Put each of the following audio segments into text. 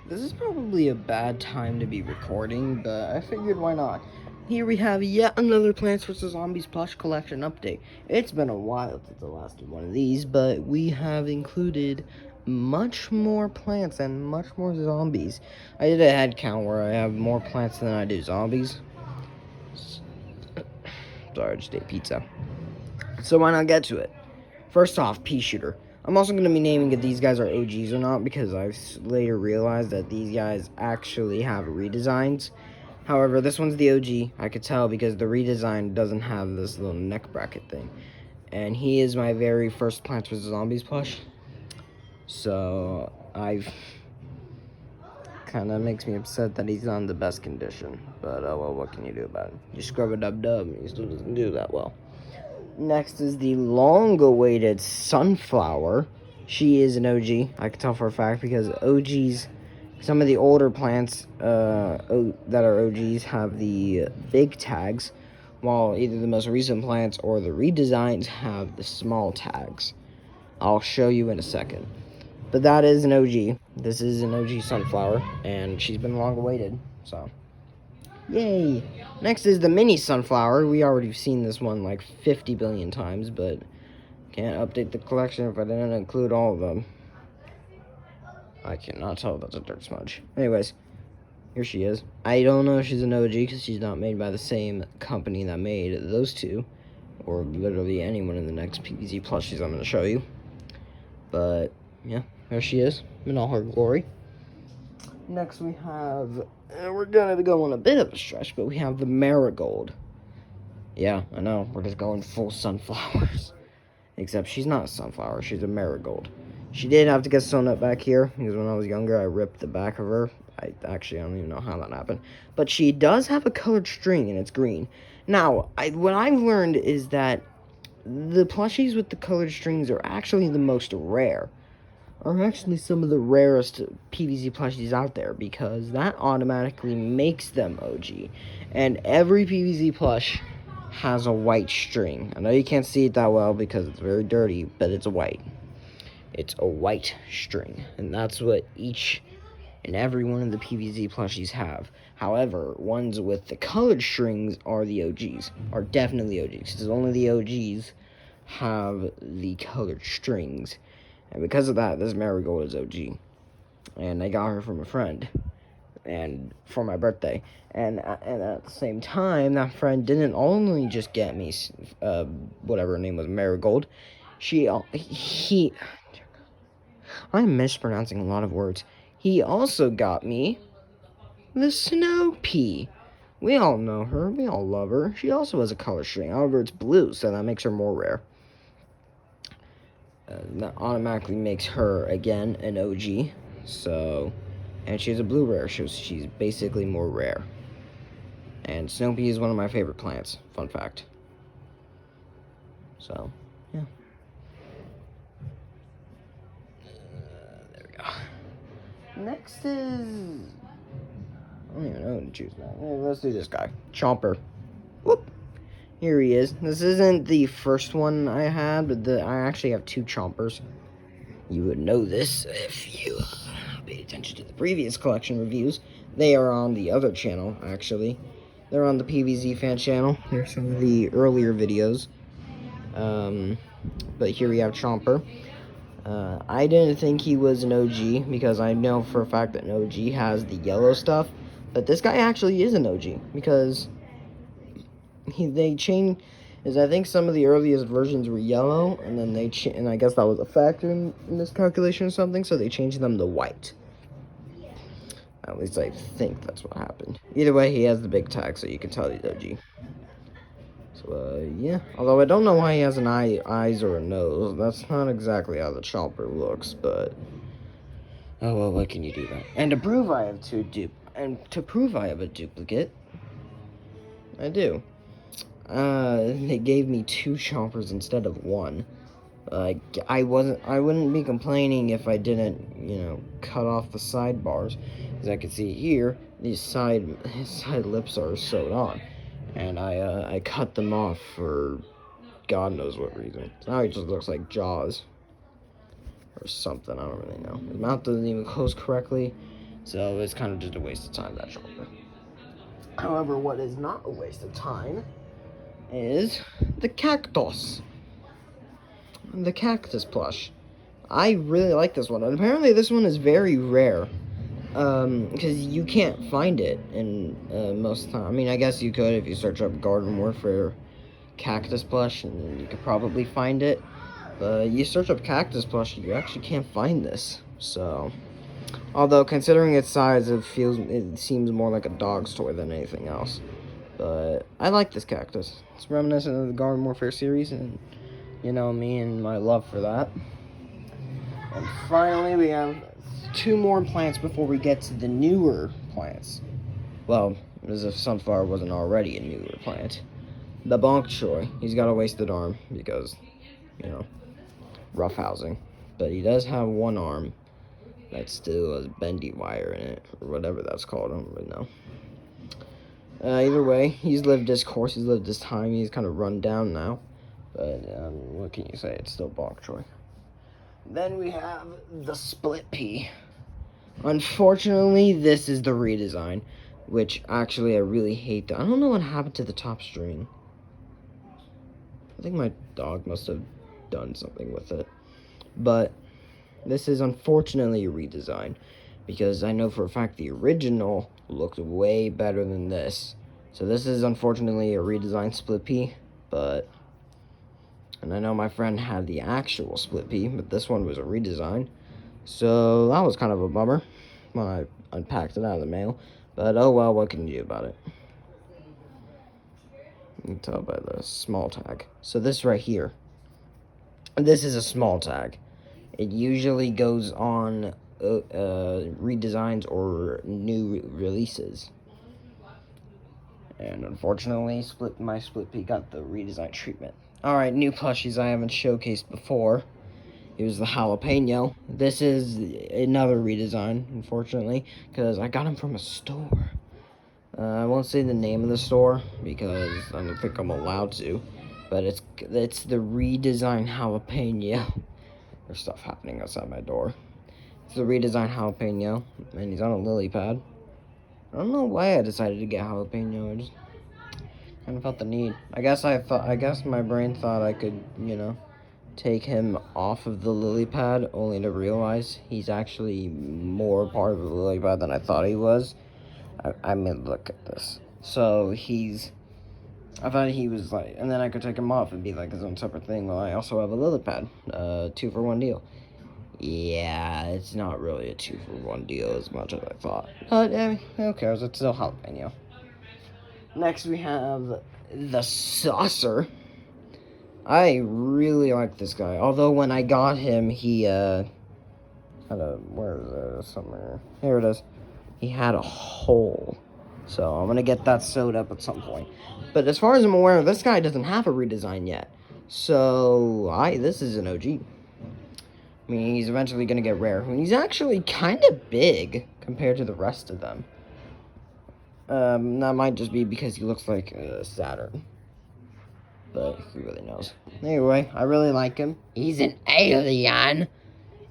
This is probably a bad time to be recording, but I figured why not. Here we have yet another Plants vs. Zombies plush collection update. It's been a while since I last did one of these, but we have included much more plants and much more zombies. I did a head count where I have more plants than I do zombies. Sorry, I just ate pizza. So why not get to it? First off, Peashooter. I'm also going to be naming if these guys are OGs or not, because I've later realized that these guys actually have redesigns. However, this one's the OG. I could tell because the redesign doesn't have this little neck bracket thing. And he is my very first Plants vs. Zombies plush. So, I've... kind of makes me upset that he's not in the best condition. But, well, what can you do about it? You scrub a dub-dub, and he still doesn't do that well. Next is the long-awaited Sunflower. She is an OG. I can tell for a fact because OGs, some of the older plants that are OGs have the big tags, while either the most recent plants or the redesigns have the small tags. I'll show you in a second. But that is an OG. This is an OG Sunflower, and she's been long-awaited, so... Yay! Next is the mini sunflower. We already seen this one like 50 billion times, but can't update the collection if I didn't include all of them. I cannot tell if that's a dirt smudge. Anyways, here she is. I don't know if she's an OG because she's not made by the same company that made those two, or literally anyone in the next PvZ plushies I'm going to show you. But yeah, there she is in all her glory. Next we have, we're going to go on a bit of a stretch, but we have the Marigold. Yeah, I know, we're just going full sunflowers. Except she's not a sunflower, she's a marigold. She did have to get sewn up back here, because when I was younger, I ripped the back of her. I don't even know how that happened. But she does have a colored string, and it's green. Now, what I've learned is that the plushies with the colored strings are actually the most rare. Are actually some of the rarest PvZ plushies out there, because that automatically makes them OG. And every PvZ plush has a white string. I know you can't see it that well because it's very dirty, but it's white. It's a white string, and that's what each and every one of the PvZ plushies have. However, ones with the colored strings are the OGs, are definitely OGs, because only the OGs have the colored strings. And because of that, this Marigold is OG. And I got her from a friend. And for my birthday. And at the same time, that friend didn't only just get me, whatever her name was, Marigold. I'm mispronouncing a lot of words. He also got me the Snow Pea. We all know her. We all love her. She also has a color string. However, it's blue, so that makes her more rare. That automatically makes her, again, an OG. So, and she's a blue rare, so she's basically more rare. And Snow Pea is one of my favorite plants, fun fact. So, yeah. There we go. Next is... I don't even know who to choose now. Let's do this guy. Chomper. Whoop! Here he is. This isn't the first one I had, but I actually have two Chompers. You would know this if you paid attention to the previous collection reviews. They are on the other channel, actually. They're on the PvZ fan channel. Here's some of the earlier videos. But here we have Chomper. I didn't think he was an OG, because I know for a fact that an OG has the yellow stuff. But this guy actually is an OG, because... they changed, I think some of the earliest versions were yellow, and then and I guess that was a factor in this calculation or something, so they changed them to white. At least I think that's what happened. Either way, he has the big tag, so you can tell he's OG. So, yeah. Although I don't know why he has an eyes or a nose. That's not exactly how the Chomper looks, but... oh, well, what can you do that? And to prove I have a duplicate, I do. They gave me two Chompers instead of one. I wouldn't be complaining if I didn't, cut off the sidebars. As I can see here, his side lips are sewed on. And I cut them off for God knows what reason. So now he just looks like Jaws. Or something, I don't really know. His mouth doesn't even close correctly. So it's kind of just a waste of time, that Chomper. However, what is not a waste of time is the Cactus. The Cactus plush. I really like this one. And apparently this one is very rare. Because you can't find it in most of the time. I mean, I guess you could if you search up Garden Warfare Cactus plush, and you could probably find it. But you search up Cactus plush, you actually can't find this. So, although considering its size, it seems more like a dog's toy than anything else. But I like this cactus. It's reminiscent of the Garden Warfare series, and you know me and my love for that. And finally, we have 2 more plants before we get to the newer plants. Well, as if Sunflower wasn't already a newer plant. The Bok Choy. He's got a wasted arm because, you know, rough housing. But he does have one arm that still has bendy wire in it, or whatever that's called. I don't really know. Either way, he's lived his course, he's lived his time. He's kind of run down now. But what can you say? It's still Bok Choy. Then we have the Split Pea. Unfortunately, this is the redesign, which actually I really hate. I don't know what happened to the top string. I think my dog must have done something with it. But this is unfortunately a redesign, because I know for a fact the original looked way better than this. So this is unfortunately a redesigned Split Pea, but... And I know my friend had the actual Split Pea, but this one was a redesign. So that was kind of a bummer when I unpacked it out of the mail. But oh well, what can you do about it? You can tell by the small tag. So this right here, this is a small tag. It usually goes on redesigns or new releases. And unfortunately, my Split Pea got the redesign treatment. Alright, new plushies I haven't showcased before. It was the Jalapeno. This is another redesign, unfortunately, because I got them from a store. I won't say the name of the store, because I don't think I'm allowed to. But it's the redesigned Jalapeno. There's stuff happening outside my door. It's the redesigned Jalapeno, and he's on a lily pad. I don't know why I decided to get Jalapeno. I just kind of felt the need. I guess my brain thought I could, you know, take him off of the lily pad, only to realize he's actually more part of the lily pad than I thought he was. I mean, look at this. So I thought he was like, and then I could take him off and be like his own separate thing. Well, I also have a lily pad, 2-for-1 deal. Yeah, it's not really a 2-for-1 deal as much as I thought. But, I mean, who cares? It's still jalapeno. Next, we have the Saucer. I really like this guy. Although, when I got him, he, had a, where is it? Somewhere. Here it is. He had a hole. So, I'm gonna get that sewed up at some point. But as far as I'm aware, this guy doesn't have a redesign yet. So, this is an OG. I mean, he's eventually going to get rare. He's actually kind of big compared to the rest of them. That might just be because he looks like Saturn. But who really knows? Anyway, I really like him. He's an alien.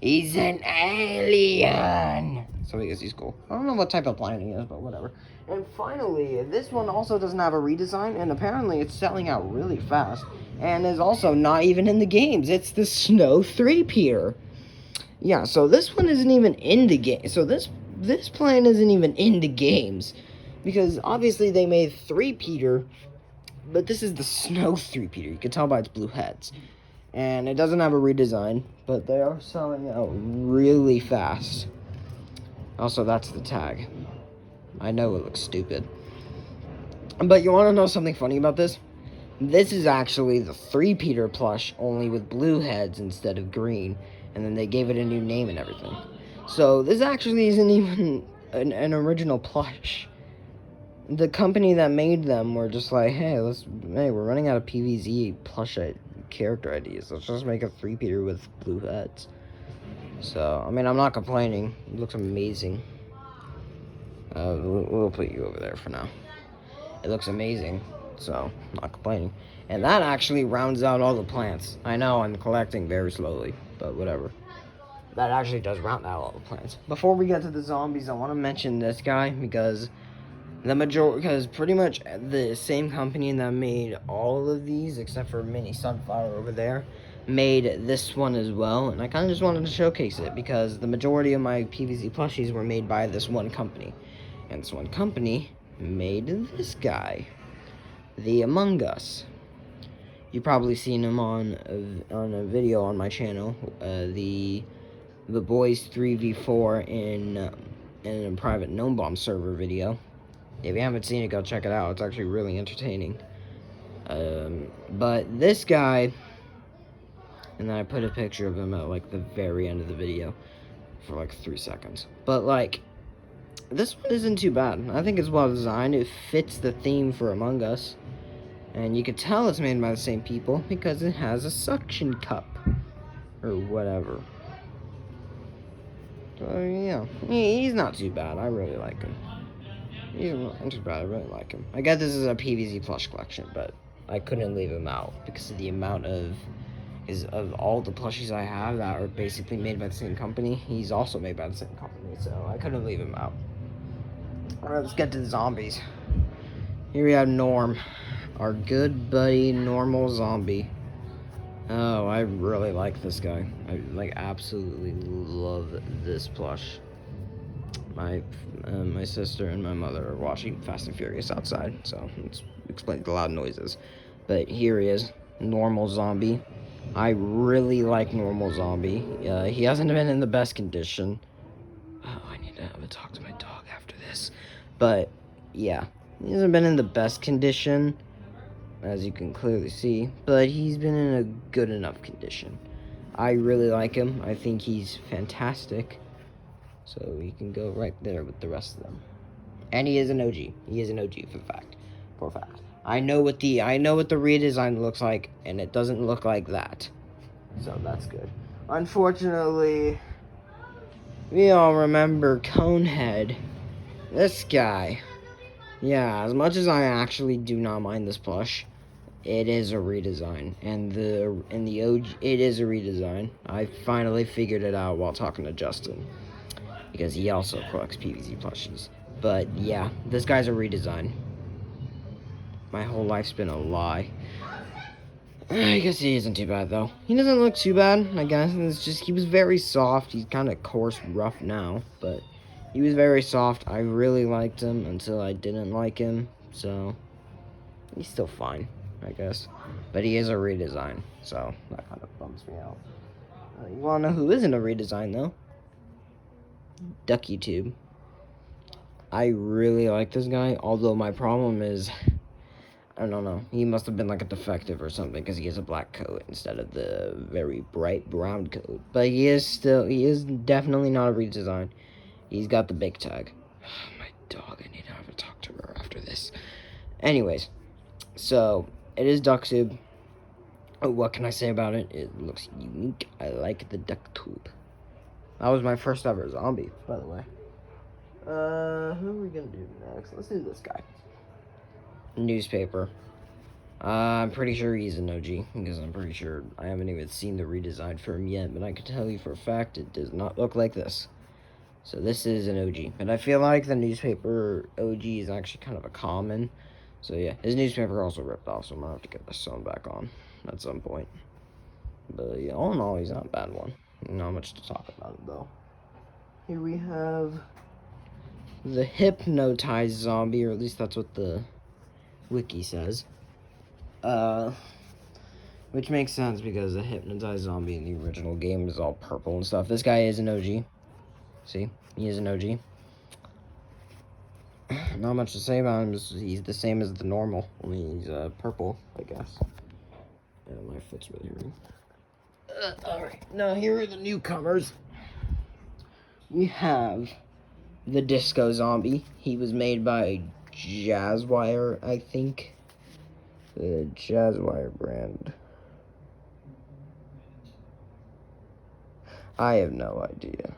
He's an alien. So I guess he's cool. I don't know what type of planet he is, but whatever. And finally, this one also doesn't have a redesign, and apparently it's selling out really fast. And is also not even in the games. It's the Snow 3-peer. Yeah, so this one isn't even in the game. So this plan isn't even in the games. Because obviously they made 3-peter, but this is the Snow 3-peter. You can tell by its blue heads. And it doesn't have a redesign, but they are selling out really fast. Also, that's the tag. I know it looks stupid. But you want to know something funny about this? This is actually the 3-peter plush, only with blue heads instead of green. And then they gave it a new name and everything. So this actually isn't even an original plush. The company that made them were just like, hey, we're running out of PvZ plush character ideas. Let's just make a 3-peter with blue heads. So, I mean, I'm not complaining. It looks amazing. We'll put you over there for now. It looks amazing, so I'm not complaining. And that actually rounds out all the plants. I know I'm collecting very slowly, but whatever. that actually does round out all the plants. Before we get to the zombies, I want to mention this guy because pretty much the same company that made all of these, except for Mini Sunflower over there, made this one as well. And I kind of just wanted to showcase it because the majority of my PvZ plushies were made by this one company. And this one company made this guy, the Among Us. You've probably seen him on a video on my channel, the boys 3v4 in a private gnome bomb server video. If you haven't seen it, go check it out. It's actually really entertaining. But this guy, and then I put a picture of him at like the very end of the video for like 3 seconds. But like, this one isn't too bad. I think it's well designed. It fits the theme for Among Us. And you can tell it's made by the same people because it has a suction cup. Or whatever. So, yeah. He's not too bad. I really like him. He's not too bad. I really like him. I guess this is a PvZ plush collection, but I couldn't leave him out because of the amount of all the plushies I have that are basically made by the same company. He's also made by the same company, so I couldn't leave him out. Alright, let's get to the zombies. Here we have Norm. Our good buddy, normal zombie. Oh, I really like this guy. I absolutely love this plush. My sister and my mother are watching Fast and Furious outside, so it explains the loud noises. But here he is, normal zombie. I really like normal zombie. He hasn't been in the best condition. Oh, I need to have a talk to my dog after this. But yeah, he hasn't been in the best condition, as you can clearly see, but he's been in a good enough condition. I really like him. I think he's fantastic. So he can go right there with the rest of them. And he is an OG. He is an OG for a fact. I know what the redesign looks like, and it doesn't look like that. So that's good. Unfortunately, we all remember Conehead. This guy. Yeah, as much as I actually do not mind this plush, it is a redesign, and the OG, it is a redesign. I finally figured it out while talking to Justin, because he also collects PvZ plushies. But yeah, this guy's a redesign. My whole life's been a lie. I guess he isn't too bad though. He doesn't look too bad. I guess it's just he was very soft. He's kind of coarse, rough now, but he was very soft. I really liked him until I didn't like him. So he's still fine, I guess. But he is a redesign, so that kind of bums me out. You wanna know who isn't a redesign though? DuckyTube. I really like this guy, although my problem is, I don't know, he must have been like a defective or something because he has a black coat instead of the very bright brown coat. But he is definitely not a redesign. He's got the big tag. My dog, I need to have a talk to her after this. Anyways, so it is DuckyTube. Oh, what can I say about it? It looks unique. I like the DuckyTube. That was my first ever zombie, by the way. Who are we gonna do next? Let's do this guy. Newspaper. I'm pretty sure he's an OG, because I'm pretty sure I haven't even seen the redesign for him yet, but I can tell you for a fact it does not look like this. So this is an OG. And I feel like the newspaper OG is actually kind of a common. So yeah, his newspaper also ripped off, so I'm gonna have to get this sewn back on at some point. But yeah, all in all, he's not a bad one. Not much to talk about it though. Here we have the hypnotized zombie, or at least that's what the wiki says. Which makes sense because the hypnotized zombie in the original game is all purple and stuff. This guy is an OG. See, he is an OG. Not much to say about him. He's the same as the normal, only he's purple, I guess. Yeah, my foot's really hurting. Alright, now here are the newcomers. We have the Disco Zombie. He was made by Jazzwire, I think. The Jazzwire brand. I have no idea.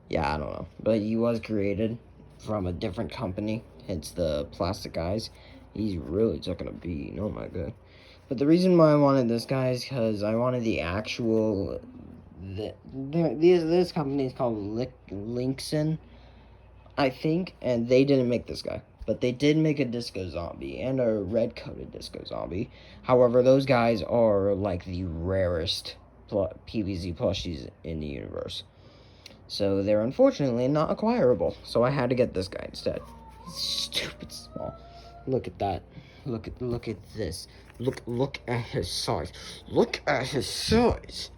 Yeah, I don't know. But he was created from a different company. It's the Plastic Eyes. He's really taking a beat. Oh my god. But the reason why I wanted this guy is because I wanted the actual This company is called Linkson, I think, and they didn't make this guy. But they did make a disco zombie and a red-coated disco zombie. However, those guys are like the rarest PvZ plushies in the universe. So they're unfortunately not acquirable. So I had to get this guy instead. He's stupid small. Look at that. Look at this. Look at his size. Look at his size.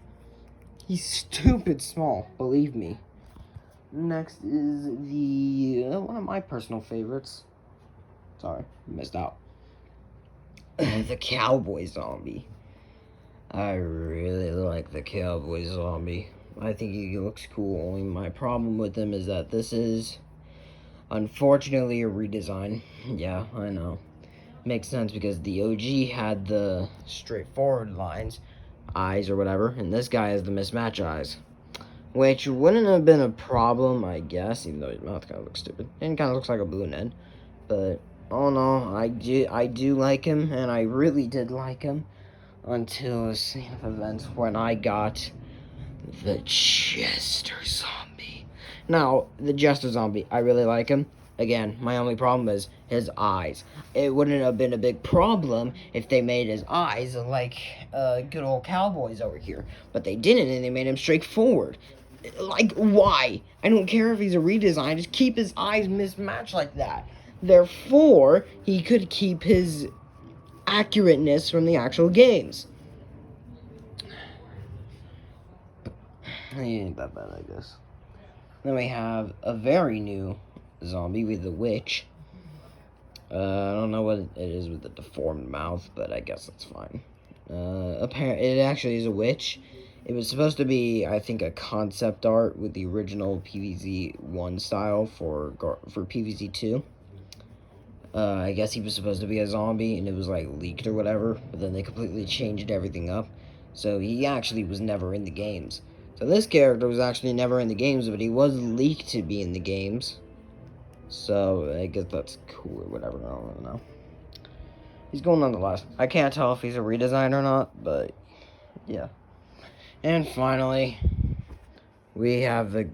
He's stupid small, believe me. Next is the one of my personal favorites. Sorry, missed out. The cowboy zombie. I really like the cowboy zombie. I think he looks cool. Only my problem with him is that this is unfortunately a redesign. Yeah, I know. Makes sense because the OG had the straightforward lines, eyes or whatever, and this guy has the mismatch eyes. Which wouldn't have been a problem, I guess, even though his mouth kind of looks stupid. And kind of looks like a balloon head. But, oh no, I do like him, and I really did like him until a scene of events when I got the Jester zombie. Now, the Jester zombie, I really like him. Again, my only problem is his eyes. It wouldn't have been a big problem if they made his eyes like good old cowboys over here. But they didn't, and they made him straightforward. Like, why? I don't care if he's a redesign, just keep his eyes mismatched like that. Therefore, he could keep his accurateness from the actual games. He ain't that bad, I guess. Then we have a very new zombie with the witch. I don't know what it is with the deformed mouth, but I guess that's fine. Apparently, it actually is a witch. It was supposed to be, I think, a concept art with the original PvZ 1 style for PvZ 2. I guess he was supposed to be a zombie, and it was, like, leaked or whatever, but then they completely changed everything up. So he actually was never in the games. So this character was actually never in the games, but he was leaked to be in the games. So I guess that's cool or whatever, I don't really know. He's cool nonetheless. I can't tell if he's a redesign or not, but yeah. And finally, we have the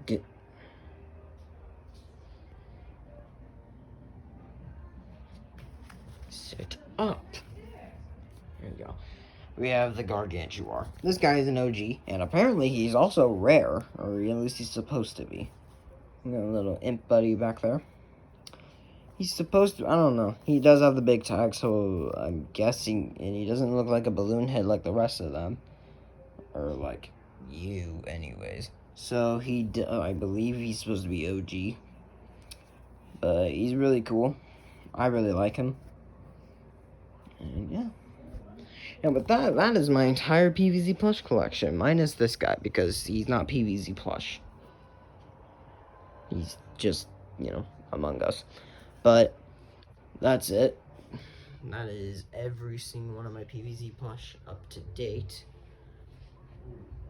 sit up. There you go. We have the gargantuar. This guy is an OG, and apparently he's also rare, or at least he's supposed to be. We got a little imp buddy back there. He's supposed to, I don't know. He does have the big tag, so I'm guessing, and he doesn't look like a balloon head like the rest of them. Or like you, anyways. So I believe he's supposed to be OG. But he's really cool. I really like him. And yeah. And with that, that is my entire PvZ plush collection. Minus this guy, because he's not PvZ plush. He's just, you know, Among Us. But that's it. That is every single one of my PvZ plush up to date.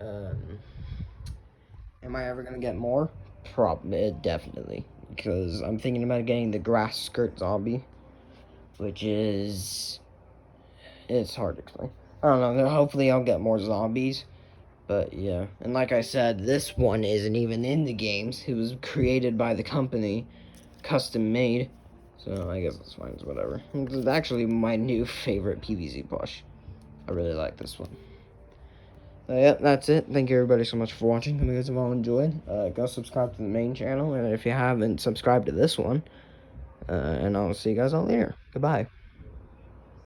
Am I ever gonna get more? Probably, definitely. Because I'm thinking about getting the grass skirt zombie, which is, it's hard to explain. I don't know. Hopefully, I'll get more zombies. But yeah, and like I said, this one isn't even in the games. It was created by the company, custom made. So I guess it's fine. It's whatever. It's actually my new favorite PvZ plush. I really like this one. Yeah, that's it. Thank you everybody so much for watching. Hope you guys have all enjoyed. Go subscribe to the main channel, and if you haven't subscribed to this one, and I'll see you guys all later. Goodbye.